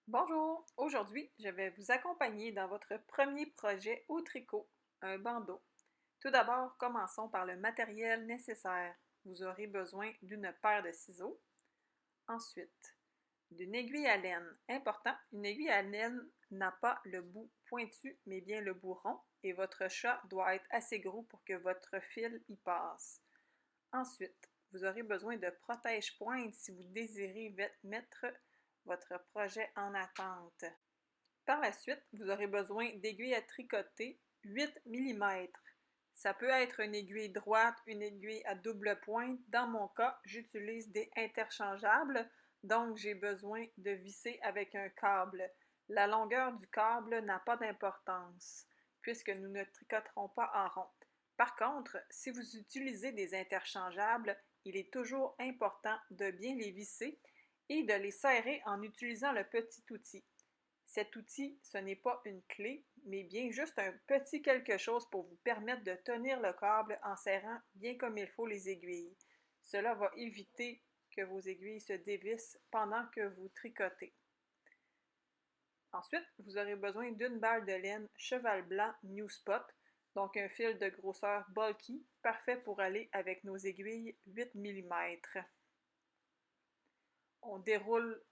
Bonjour! Aujourd'hui, je vais vous accompagner dans votre premier projet au tricot, un bandeau. Tout d'abord, commençons par le matériel nécessaire. Vous aurez besoin d'une paire de ciseaux. Ensuite, d'une aiguille à laine. Important, une aiguille à laine n'a pas le bout pointu, mais bien le bout rond, et votre chat doit être assez gros pour que votre fil y passe. Ensuite, vous aurez besoin de protège-pointe si vous désirez mettre votre projet en attente. Par la suite, vous aurez besoin d'aiguilles à tricoter 8 mm. Ça peut être une aiguille droite, une aiguille à double pointe. Dans mon cas, j'utilise des interchangeables, donc j'ai besoin de visser avec un câble. La longueur du câble n'a pas d'importance, puisque nous ne tricoterons pas en rond. Par contre, si vous utilisez des interchangeables, il est toujours important de bien les visser et de les serrer en utilisant le petit outil. Cet outil, ce n'est pas une clé, mais bien juste un petit quelque chose pour vous permettre de tenir le câble en serrant bien comme il faut les aiguilles. Cela va éviter que vos aiguilles se dévissent pendant que vous tricotez. Ensuite, vous aurez besoin d'une balle de laine cheval blanc New Spot, donc un fil de grosseur bulky, parfait pour aller avec nos aiguilles 8 mm. On déroule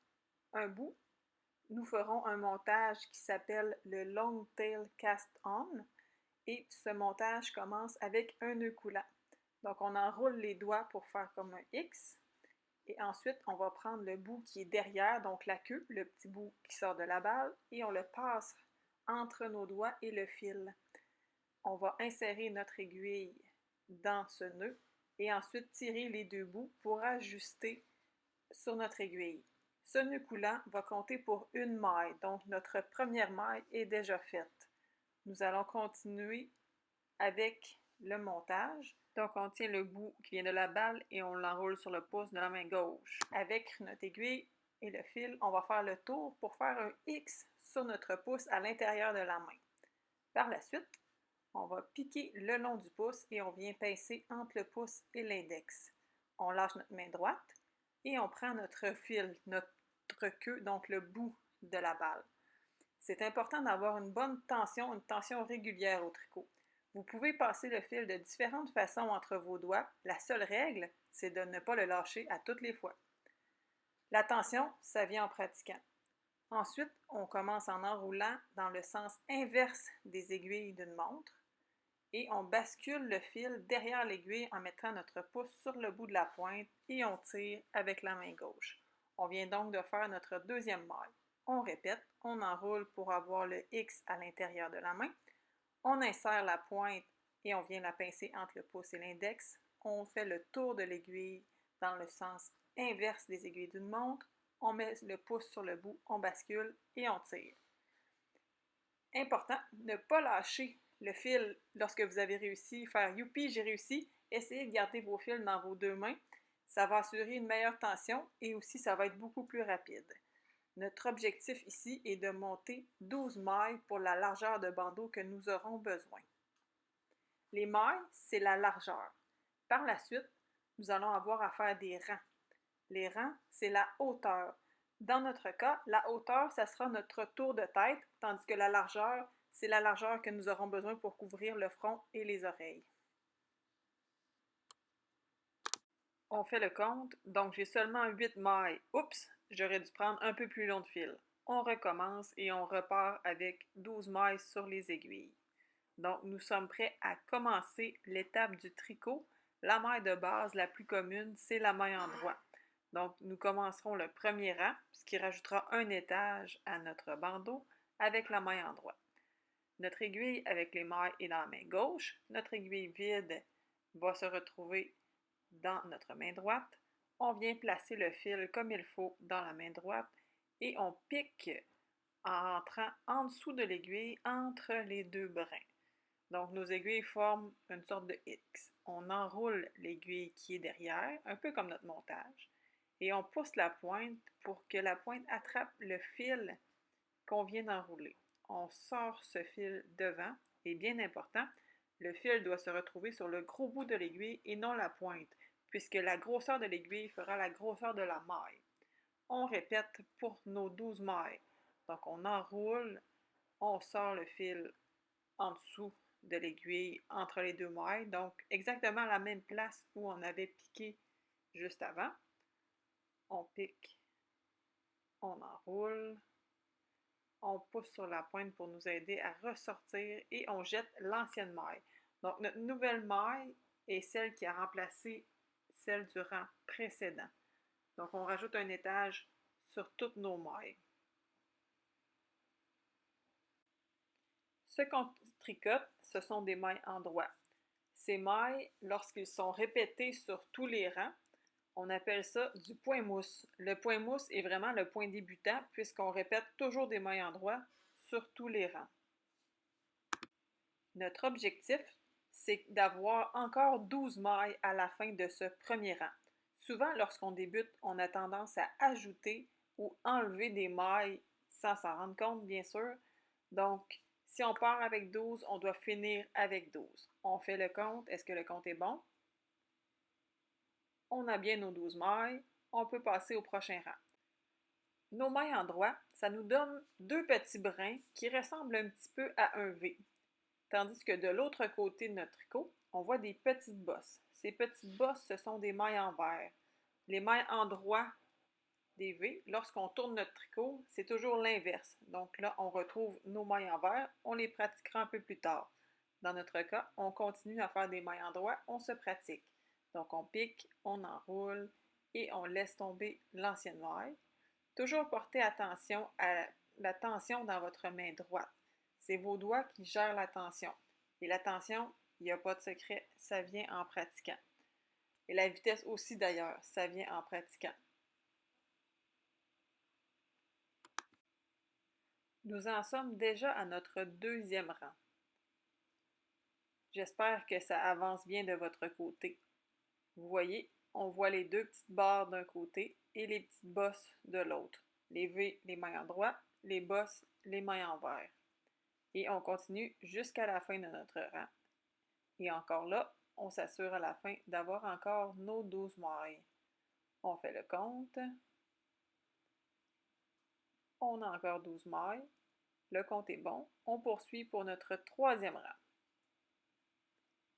un bout. Nous ferons un montage qui s'appelle le Long Tail Cast On et ce montage commence avec un nœud coulant. Donc on enroule les doigts pour faire comme un X et ensuite on va prendre le bout qui est derrière, donc la queue, le petit bout qui sort de la balle et on le passe entre nos doigts et le fil. On va insérer notre aiguille dans ce nœud et ensuite tirer les deux bouts pour ajuster sur notre aiguille. Ce nœud coulant va compter pour une maille, donc notre première maille est déjà faite. Nous allons continuer avec le montage. Donc on tient le bout qui vient de la balle et on l'enroule sur le pouce de la main gauche. Avec notre aiguille et le fil, on va faire le tour pour faire un X sur notre pouce à l'intérieur de la main. Par la suite, on va piquer le long du pouce et on vient pincer entre le pouce et l'index. On lâche notre main droite et on prend notre fil, notre queue, donc le bout de la balle. C'est important d'avoir une bonne tension, une tension régulière au tricot. Vous pouvez passer le fil de différentes façons entre vos doigts. La seule règle, c'est de ne pas le lâcher à toutes les fois. La tension, ça vient en pratiquant. Ensuite, on commence en enroulant dans le sens inverse des aiguilles d'une montre et on bascule le fil derrière l'aiguille en mettant notre pouce sur le bout de la pointe et on tire avec la main gauche. On vient donc de faire notre deuxième maille. On répète, on enroule pour avoir le X à l'intérieur de la main. On insère la pointe et on vient la pincer entre le pouce et l'index. On fait le tour de l'aiguille dans le sens inverse des aiguilles d'une montre. On met le pouce sur le bout, on bascule et on tire. Important, ne pas lâcher le fil lorsque vous avez réussi à faire youpi, j'ai réussi. Essayez de garder vos fils dans vos deux mains. Ça va assurer une meilleure tension et aussi ça va être beaucoup plus rapide. Notre objectif ici est de monter 12 mailles pour la largeur de bandeau que nous aurons besoin. Les mailles, c'est la largeur. Par la suite, nous allons avoir à faire des rangs. Les rangs, c'est la hauteur. Dans notre cas, la hauteur, ça sera notre tour de tête, tandis que la largeur, c'est la largeur que nous aurons besoin pour couvrir le front et les oreilles. On fait le compte, donc j'ai seulement 8 mailles. Oups, j'aurais dû prendre un peu plus long de fil. On recommence et on repart avec 12 mailles sur les aiguilles. Donc nous sommes prêts à commencer l'étape du tricot. La maille de base la plus commune, c'est la maille en droit. Donc, nous commencerons le premier rang, ce qui rajoutera un étage à notre bandeau avec la maille en droit. Notre aiguille avec les mailles est dans la main gauche. Notre aiguille vide va se retrouver dans notre main droite. On vient placer le fil comme il faut dans la main droite et on pique en entrant en dessous de l'aiguille entre les deux brins. Donc, nos aiguilles forment une sorte de X. On enroule l'aiguille qui est derrière, un peu comme notre montage, et on pousse la pointe pour que la pointe attrape le fil qu'on vient d'enrouler. On sort ce fil devant, et bien important, le fil doit se retrouver sur le gros bout de l'aiguille et non la pointe, puisque la grosseur de l'aiguille fera la grosseur de la maille. On répète pour nos 12 mailles. Donc on enroule, on sort le fil en dessous de l'aiguille entre les deux mailles, donc exactement à la même place où on avait piqué juste avant. On pique, on enroule, on pousse sur la pointe pour nous aider à ressortir et on jette l'ancienne maille. Donc notre nouvelle maille est celle qui a remplacé celle du rang précédent. Donc on rajoute un étage sur toutes nos mailles. Ce qu'on tricote, ce sont des mailles endroits. Ces mailles, lorsqu'ils sont répétés sur tous les rangs, on appelle ça du point mousse. Le point mousse est vraiment le point débutant puisqu'on répète toujours des mailles endroits sur tous les rangs. Notre objectif, c'est d'avoir encore 12 mailles à la fin de ce premier rang. Souvent, lorsqu'on débute, on a tendance à ajouter ou enlever des mailles sans s'en rendre compte, bien sûr. Donc, si on part avec 12, on doit finir avec 12. On fait le compte. Est-ce que le compte est bon? On a bien nos 12 mailles. On peut passer au prochain rang. Nos mailles endroits, ça nous donne deux petits brins qui ressemblent un petit peu à un V. Tandis que de l'autre côté de notre tricot, on voit des petites bosses. Ces petites bosses, ce sont des mailles envers. Les mailles endroits des V, lorsqu'on tourne notre tricot, c'est toujours l'inverse. Donc là, on retrouve nos mailles envers, on les pratiquera un peu plus tard. Dans notre cas, on continue à faire des mailles endroits, on se pratique. Donc on pique, on enroule et on laisse tomber l'ancienne maille. Toujours porter attention à la tension dans votre main droite. C'est vos doigts qui gèrent la tension. Et la tension, il n'y a pas de secret, ça vient en pratiquant. Et la vitesse aussi d'ailleurs, ça vient en pratiquant. Nous en sommes déjà à notre deuxième rang. J'espère que ça avance bien de votre côté. Vous voyez, on voit les deux petites barres d'un côté et les petites bosses de l'autre. Les V, les mailles endroits, les bosses, les mailles envers. Et on continue jusqu'à la fin de notre rang. Et encore là, on s'assure à la fin d'avoir encore nos 12 mailles. On fait le compte. On a encore 12 mailles. Le compte est bon. On poursuit pour notre troisième rang.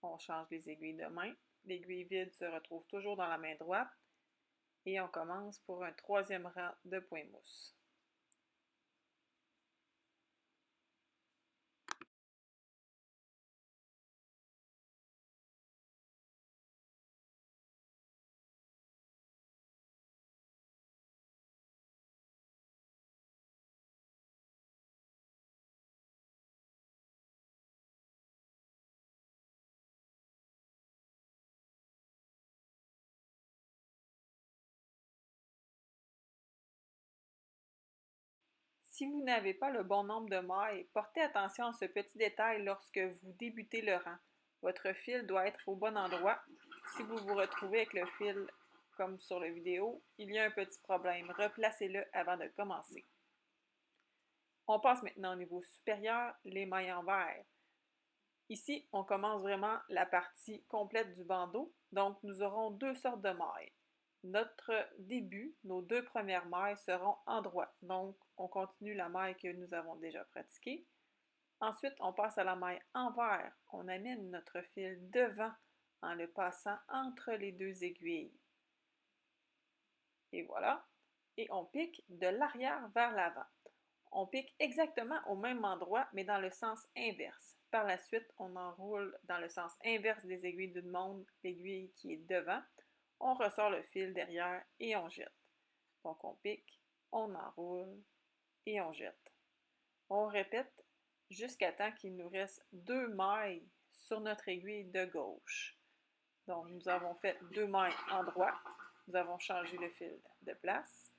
On change les aiguilles de main. L'aiguille vide se retrouve toujours dans la main droite. Et on commence pour un troisième rang de point mousse. Si vous n'avez pas le bon nombre de mailles, portez attention à ce petit détail lorsque vous débutez le rang. Votre fil doit être au bon endroit. Si vous vous retrouvez avec le fil comme sur la vidéo, il y a un petit problème. Replacez-le avant de commencer. On passe maintenant au niveau supérieur, les mailles envers. Ici, on commence vraiment la partie complète du bandeau, donc nous aurons deux sortes de mailles. Notre début, nos deux premières mailles seront endroits, donc on continue la maille que nous avons déjà pratiquée. Ensuite, on passe à la maille envers. On amène notre fil devant en le passant entre les deux aiguilles. Et voilà. Et on pique de l'arrière vers l'avant. On pique exactement au même endroit, mais dans le sens inverse. Par la suite, on enroule dans le sens inverse des aiguilles d'une montre, l'aiguille qui est devant. On ressort le fil derrière et on jette. Donc on pique, on enroule et on jette. On répète jusqu'à temps qu'il nous reste deux mailles sur notre aiguille de gauche. Donc nous avons fait deux mailles en droit. Nous avons changé le fil de place.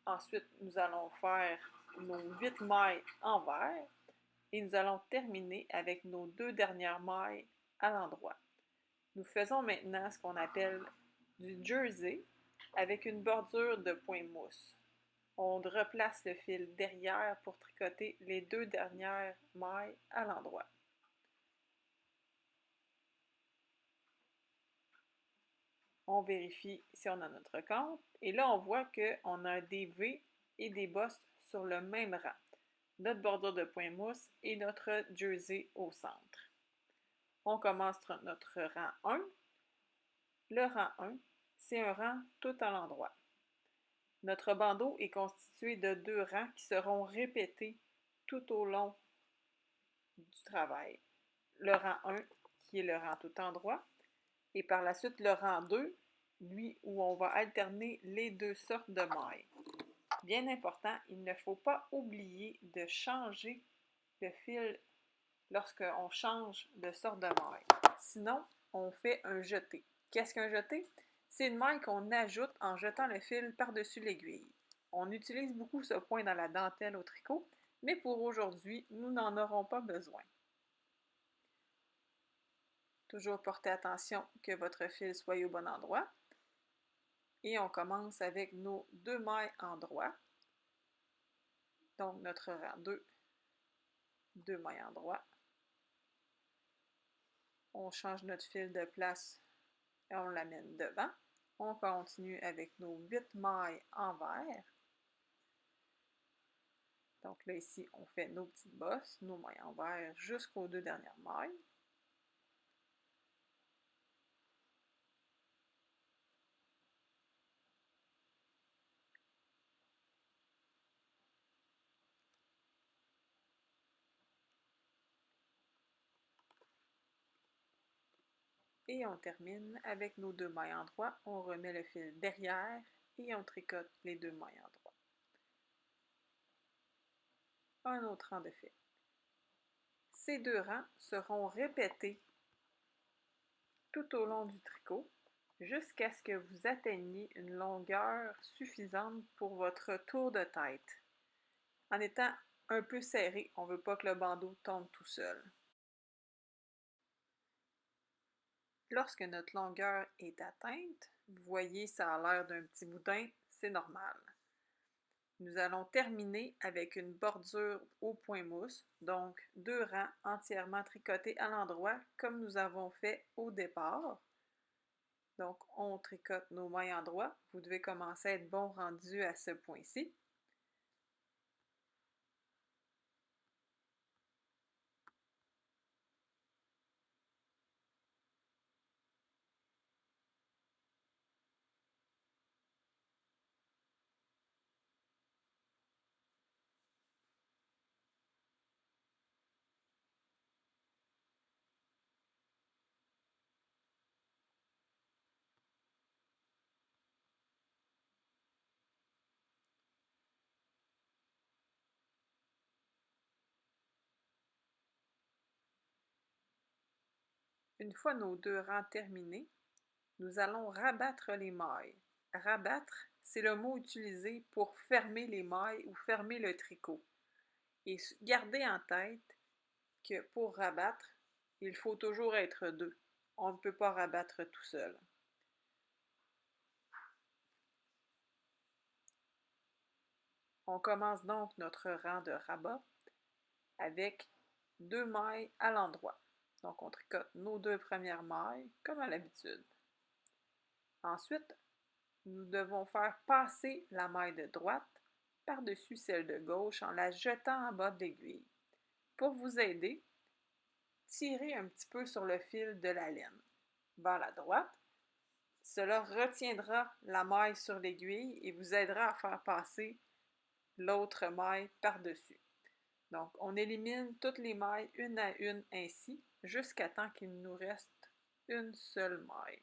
Ensuite, nous allons faire nos 8 mailles envers et nous allons terminer avec nos deux dernières mailles à l'endroit. Nous faisons maintenant ce qu'on appelle du jersey avec une bordure de point mousse. On replace le fil derrière pour tricoter les deux dernières mailles à l'endroit. On vérifie si on a notre compte et là on voit qu'on a des V et des bosses sur le même rang. Notre bordure de point mousse et notre jersey au centre. On commence notre rang 1. Le rang 1, c'est un rang tout à l'endroit. Notre bandeau est constitué de 2 rangs qui seront répétés tout au long du travail. Le rang 1, qui est le rang tout endroit, et par la suite le rang 2, lui où on va alterner les 2 sortes de mailles. Bien important, il ne faut pas oublier de changer le fil lorsqu'on change de sorte de maille. Sinon, on fait un jeté. Qu'est-ce qu'un jeté? C'est une maille qu'on ajoute en jetant le fil par-dessus l'aiguille. On utilise beaucoup ce point dans la dentelle au tricot, mais pour aujourd'hui, nous n'en aurons pas besoin. Toujours porter attention que votre fil soit au bon endroit. Et on commence avec nos 2 mailles en droit. Donc notre rang 2, 2 mailles en droit. On change notre fil de place et on l'amène devant. On continue avec nos 8 mailles envers. Donc là, ici, on fait nos petites bosses, nos mailles envers jusqu'aux 2 dernières mailles. Et on termine avec nos 2 mailles en droit. On remet le fil derrière et on tricote les 2 mailles en droit. Un autre rang de fil. Ces 2 rangs seront répétés tout au long du tricot jusqu'à ce que vous atteigniez une longueur suffisante pour votre tour de tête. En étant un peu serré, on ne veut pas que le bandeau tombe tout seul. Lorsque notre longueur est atteinte, vous voyez, ça a l'air d'un petit boudin, c'est normal. Nous allons terminer avec une bordure au point mousse, donc 2 rangs entièrement tricotés à l'endroit comme nous avons fait au départ. Donc, on tricote nos mailles en droit. Vous devez commencer à être bon rendu à ce point-ci. Une fois nos 2 rangs terminés, nous allons rabattre les mailles. Rabattre, c'est le mot utilisé pour fermer les mailles ou fermer le tricot. Et gardez en tête que pour rabattre, il faut toujours être 2. On ne peut pas rabattre tout seul. On commence donc notre rang de rabat avec 2 mailles à l'endroit. Donc on tricote nos 2 premières mailles comme à l'habitude. Ensuite, nous devons faire passer la maille de droite par-dessus celle de gauche en la jetant en bas de l'aiguille. Pour vous aider, tirez un petit peu sur le fil de la laine vers la droite. Cela retiendra la maille sur l'aiguille et vous aidera à faire passer l'autre maille par-dessus. Donc, on élimine toutes les mailles une à une ainsi jusqu'à temps qu'il nous reste une seule maille.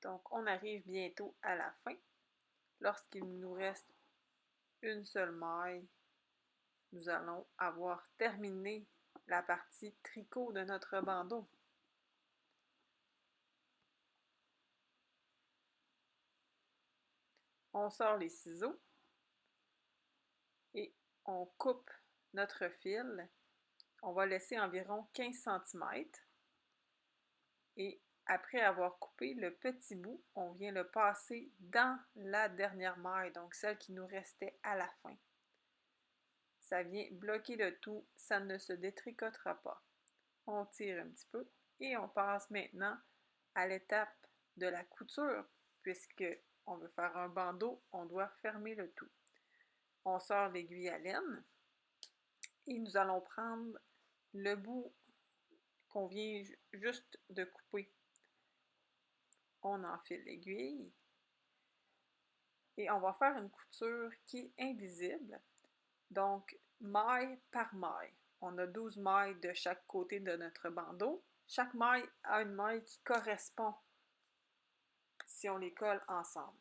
Donc, on arrive bientôt à la fin. Lorsqu'il nous reste une seule maille, nous allons avoir terminé la partie tricot de notre bandeau. On sort les ciseaux et on coupe notre fil. On va laisser environ 15 cm et après avoir coupé le petit bout, on vient le passer dans la dernière maille, donc celle qui nous restait à la fin. Ça vient bloquer le tout, ça ne se détricotera pas. On tire un petit peu et on passe maintenant à l'étape de la couture, puisque on veut faire un bandeau, on doit fermer le tout. On sort l'aiguille à laine et nous allons prendre le bout qu'on vient juste de couper. On enfile l'aiguille et on va faire une couture qui est invisible, donc maille par maille. On a 12 mailles de chaque côté de notre bandeau. Chaque maille a une maille qui correspond si on les colle ensemble.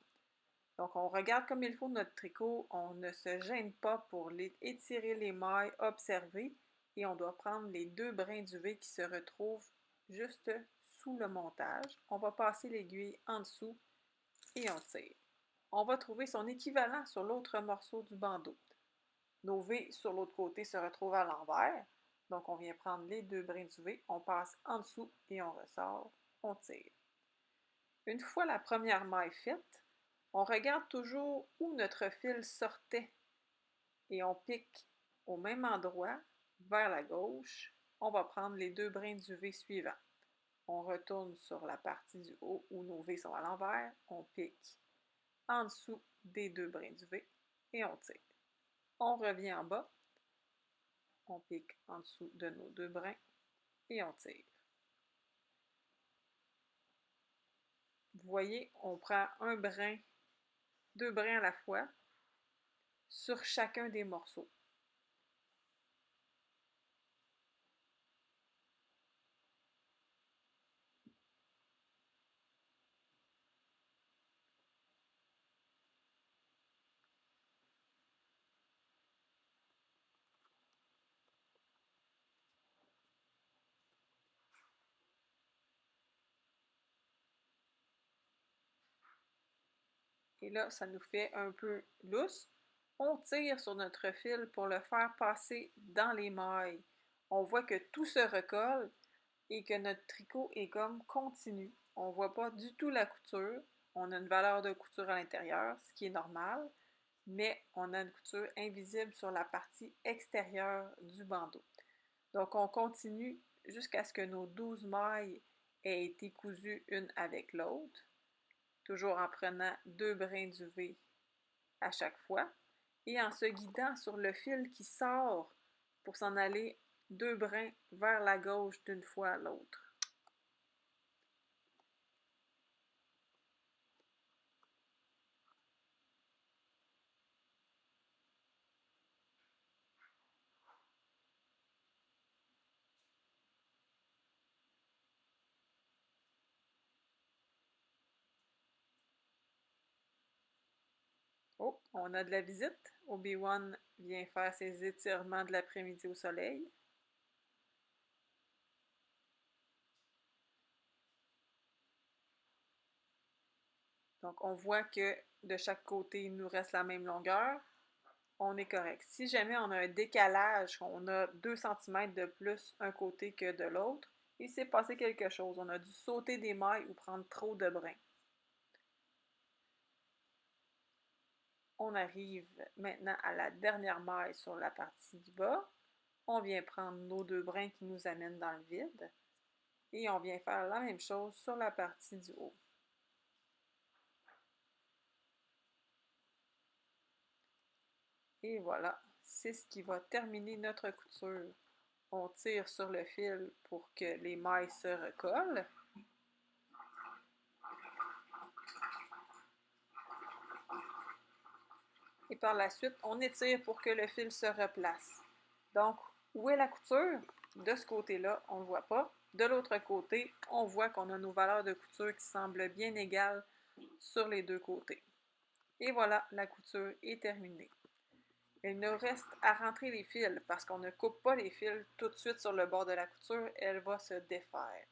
Donc, on regarde comme il faut notre tricot, on ne se gêne pas pour étirer les mailles, observer, et on doit prendre les deux brins duvet qui se retrouvent juste sous le montage. On va passer l'aiguille en dessous et on tire. On va trouver son équivalent sur l'autre morceau du bandeau. Nos V sur l'autre côté se retrouvent à l'envers. Donc, on vient prendre les deux brins duvet, on passe en dessous et on ressort, on tire. Une fois la première maille faite, on regarde toujours où notre fil sortait et on pique au même endroit vers la gauche. On va prendre les deux brins du V suivants. On retourne sur la partie du haut où nos V sont à l'envers. On pique en dessous des deux brins du V et on tire. On revient en bas. On pique en dessous de nos deux brins et on tire. Vous voyez, on prend un brin, deux brins à la fois sur chacun des morceaux. Et là, ça nous fait un peu lousse. On tire sur notre fil pour le faire passer dans les mailles. On voit que tout se recolle et que notre tricot est comme continu. On ne voit pas du tout la couture. On a une valeur de couture à l'intérieur, ce qui est normal, mais on a une couture invisible sur la partie extérieure du bandeau. Donc, on continue jusqu'à ce que nos 12 mailles aient été cousues une avec l'autre, toujours en prenant deux brins du V à chaque fois et en se guidant sur le fil qui sort pour s'en aller deux brins vers la gauche d'une fois à l'autre. Oh, on a de la visite. Obi-Wan vient faire ses étirements de l'après-midi au soleil. Donc, on voit que de chaque côté, il nous reste la même longueur. On est correct. Si jamais on a un décalage, on a 2 cm de plus un côté que de l'autre, il s'est passé quelque chose. On a dû sauter des mailles ou prendre trop de brins. On arrive maintenant à la dernière maille sur la partie du bas. On vient prendre nos deux brins qui nous amènent dans le vide et on vient faire la même chose sur la partie du haut. Et voilà, c'est ce qui va terminer notre couture. On tire sur le fil pour que les mailles se recollent. Et par la suite, on étire pour que le fil se replace. Donc, où est la couture? De ce côté-là, on ne voit pas. De l'autre côté, on voit qu'on a nos valeurs de couture qui semblent bien égales sur les deux côtés. Et voilà, la couture est terminée. Il nous reste à rentrer les fils parce qu'on ne coupe pas les fils tout de suite sur le bord de la couture, elle va se défaire.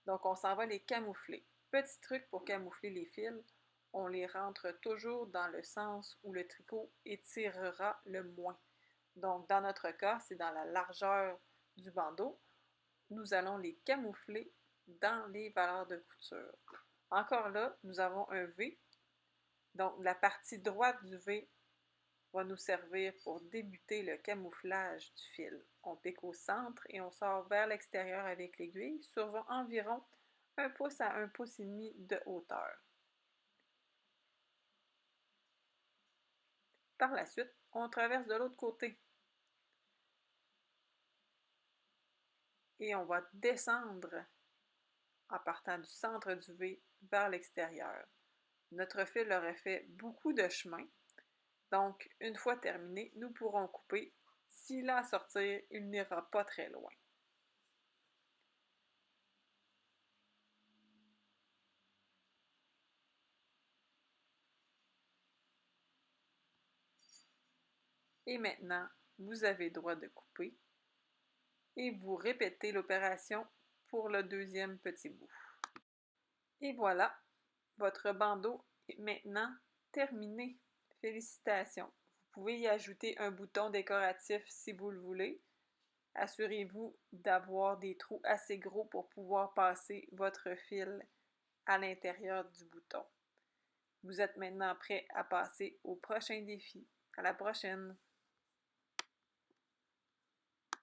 Donc on s'en va les camoufler. Petit truc pour camoufler les fils, on les rentre toujours dans le sens où le tricot étirera le moins. Donc dans notre cas, c'est dans la largeur du bandeau. Nous allons les camoufler dans les valeurs de couture. Encore là, nous avons un V. Donc la partie droite du V va nous servir pour débuter le camouflage du fil. On pique au centre et on sort vers l'extérieur avec l'aiguille sur environ 1 pouce à 1 pouce et demi de hauteur. Par la suite, on traverse de l'autre côté et on va descendre en partant du centre du V vers l'extérieur. Notre fil aurait fait beaucoup de chemin, donc une fois terminé, nous pourrons couper. S'il a à sortir, il n'ira pas très loin. Et maintenant, vous avez le droit de couper et vous répétez l'opération pour le deuxième petit bout. Et voilà, votre bandeau est maintenant terminé. Félicitations! Vous pouvez y ajouter un bouton décoratif si vous le voulez. Assurez-vous d'avoir des trous assez gros pour pouvoir passer votre fil à l'intérieur du bouton. Vous êtes maintenant prêt à passer au prochain défi. À la prochaine!